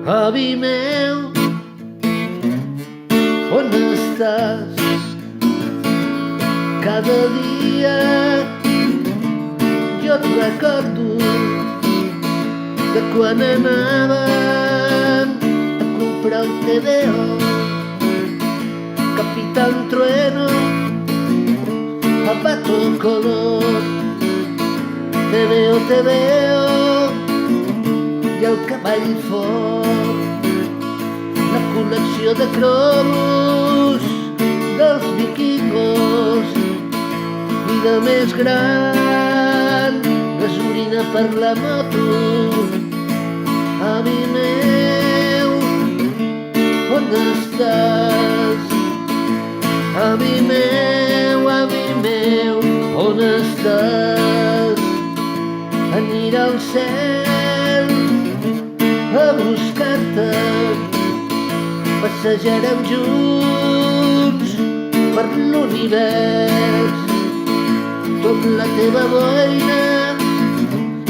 Avi meu, on estàs? Cada dia jo et recordo de quan anàvem a comprar el TVO. Capitán Trueno, a pato color, TVO, TVO i el cavall fort. La col·lecció de cromos dels vikingos, vida més gran, gasolina per la moto. Avi meu, on estàs? Avi meu, on estàs? Anirà al cel a buscar-te, passejarem junts per l'univers. Tu amb la teva boina,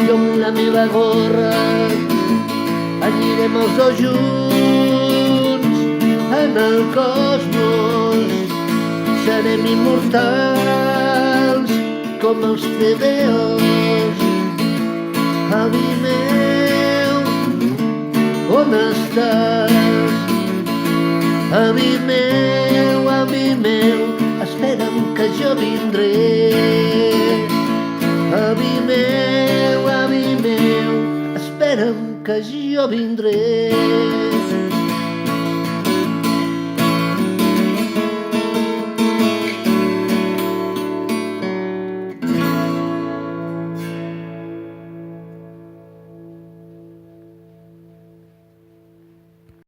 jo amb la meva gorra, anirem els dos junts en el cosmos. Serem immortals com els TVOs. Avi meu, on estàs? Avi meu, espera'm que jo vindré. Avi meu, espera'm que jo vindré.